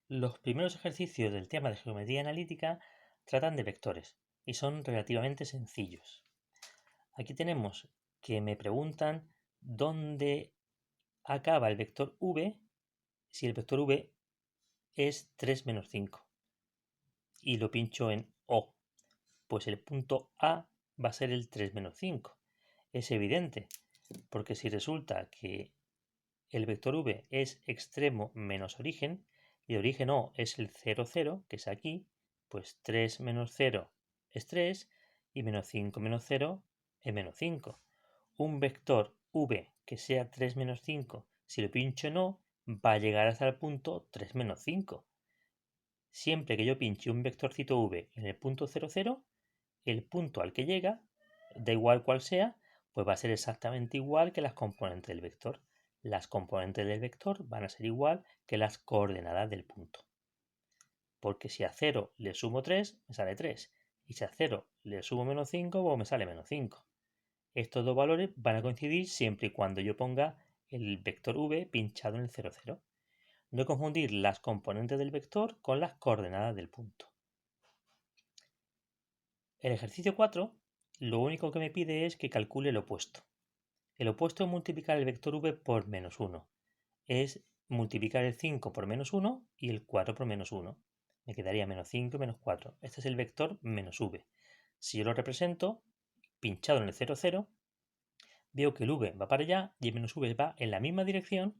Los primeros ejercicios del tema de geometría analítica tratan de vectores y son relativamente sencillos. Aquí tenemos que me preguntan dónde acaba el vector v si el vector v es 3 menos 5 y lo pincho en O. Pues el punto A va a ser el 3 menos 5. Es evidente, porque si resulta que el vector v es extremo menos origen y el origen O es el 0, 0, que es aquí, pues 3 menos 0 es 3 y menos 5 menos 0 es menos 5. Un vector v que sea 3 menos 5, si lo pincho en O, va a llegar hasta el punto 3 menos 5. Siempre que yo pinche un vectorcito v en el punto 0, 0, el punto al que llega, da igual cual sea, pues va a ser exactamente igual que las componentes del vector. Las componentes del vector van a ser igual que las coordenadas del punto. Porque si a 0 le sumo 3, me sale 3. Y si a 0 le sumo menos 5, pues me sale menos 5. Estos dos valores van a coincidir siempre y cuando yo ponga el vector v pinchado en el 0, 0. No confundir las componentes del vector con las coordenadas del punto. El ejercicio 4 lo único que me pide es que calcule el opuesto. El opuesto es multiplicar el vector v por menos 1. Es multiplicar el 5 por menos 1 y el 4 por menos 1. Me quedaría menos 5 y menos 4. Este es el vector menos v. Si yo lo represento pinchado en el 0, 0, veo que el v va para allá y el menos v va en la misma dirección,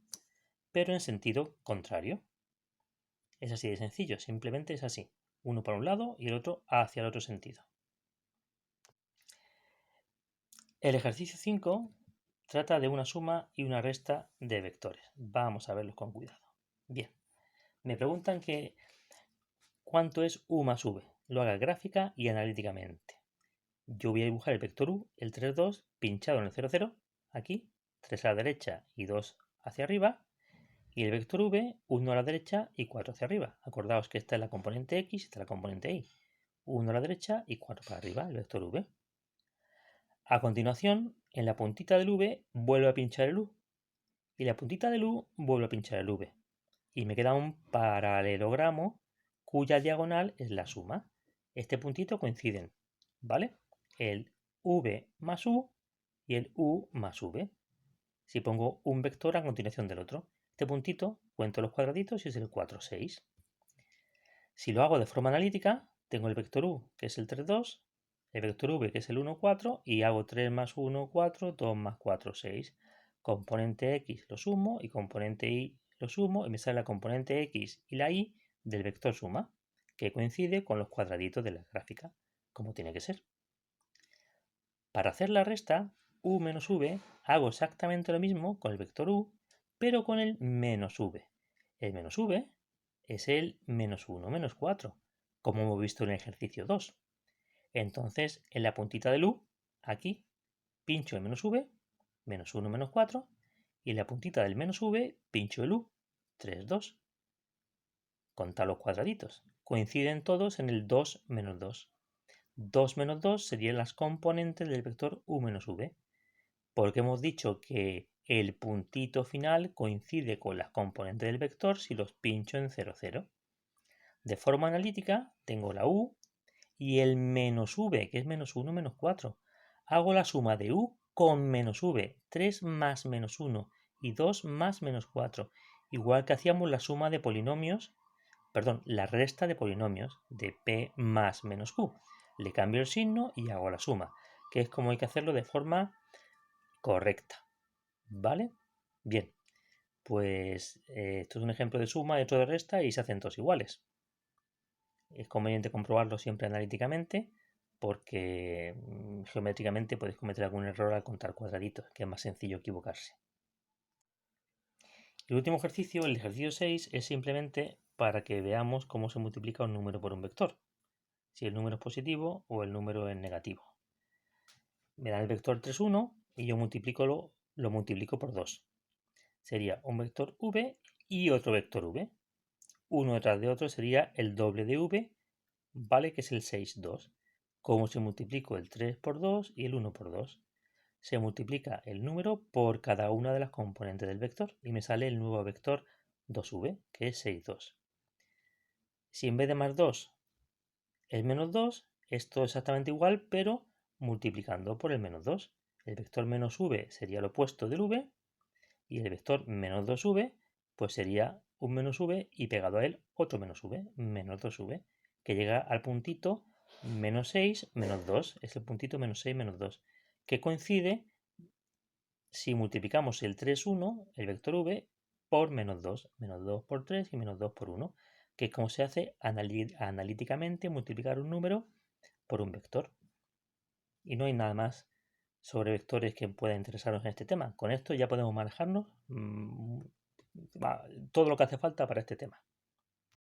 pero en sentido contrario. Es así de sencillo, simplemente es así. Uno para un lado y el otro hacia el otro sentido. El ejercicio 5 trata de una suma y una resta de vectores. Vamos a verlos con cuidado. Bien, me preguntan que cuánto es u más v. Lo haga gráfica y analíticamente. Yo voy a dibujar el vector u, el 3, 2, pinchado en el 0, 0, aquí, 3 a la derecha y 2 hacia arriba, y el vector v, 1 a la derecha y 4 hacia arriba. Acordaos que esta es la componente x y esta es la componente y. 1 a la derecha y 4 para arriba, el vector v. A continuación, en la puntita del v vuelvo a pinchar el u y la puntita del u vuelvo a pinchar el v. Y me queda un paralelogramo cuya diagonal es la suma. Este puntito coinciden, ¿vale? El v más u y el u más v. Si pongo un vector a continuación del otro, este puntito cuento los cuadraditos y es el 4, 6. Si lo hago de forma analítica, tengo el vector u, que es el 3, 2, el vector v, que es el 1, 4, y hago 3 más 1, 4, 2 más 4, 6. Componente x lo sumo y componente y lo sumo y me sale la componente x y la y del vector suma, que coincide con los cuadraditos de la gráfica, como tiene que ser. Para hacer la resta, u menos v, hago exactamente lo mismo con el vector u, pero con el menos v. El menos v es el menos 1 menos 4, como hemos visto en el ejercicio 2. Entonces, en la puntita del u, aquí, pincho el menos v, menos 1 menos 4, y en la puntita del menos v, pincho el u, 3, 2. Contad los cuadraditos. Coinciden todos en el 2 menos 2. 2 menos 2 serían las componentes del vector u menos v, porque hemos dicho que el puntito final coincide con las componentes del vector si los pincho en 0, 0. De forma analítica tengo la u y el menos v, que es menos 1 menos 4. Hago la suma de u con menos v, 3 más menos 1 y 2 más menos 4, igual que hacíamos la suma de polinomios, perdón, la resta de polinomios de p más menos q. Le cambio el signo y hago la suma, que es como hay que hacerlo de forma correcta. ¿Vale? Bien, pues esto es un ejemplo de suma y otro de resta y se hacen todos iguales. Es conveniente comprobarlo siempre analíticamente porque geométricamente podéis cometer algún error al contar cuadraditos, que es más sencillo equivocarse. El último ejercicio, el ejercicio 6, es simplemente para que veamos cómo se multiplica un número por un vector, si el número es positivo o el número es negativo. Me da el vector 3, 1 y yo lo multiplico por 2. Sería un vector v y otro vector v. Uno detrás de otro sería el doble de v, ¿vale? Que es el 6, 2. ¿Cómo se multiplico el 3 por 2 y el 1 por 2? Se multiplica el número por cada una de las componentes del vector y me sale el nuevo vector 2v, que es 6, 2. Si en vez de más 2 es menos 2, es todo exactamente igual, pero multiplicando por el menos 2. El vector menos v sería lo opuesto del v, y el vector menos 2v pues sería un menos v y pegado a él otro menos v, menos 2v, que llega al puntito menos 6, menos 2. Es el puntito menos 6, menos 2, que coincide si multiplicamos el 3, 1, el vector v, por menos 2 por 3 y menos 2 por 1, que es como se hace analíticamente multiplicar un número por un vector. Y no hay nada más sobre vectores que pueda interesarnos en este tema. Con esto ya podemos manejarnos todo lo que hace falta para este tema.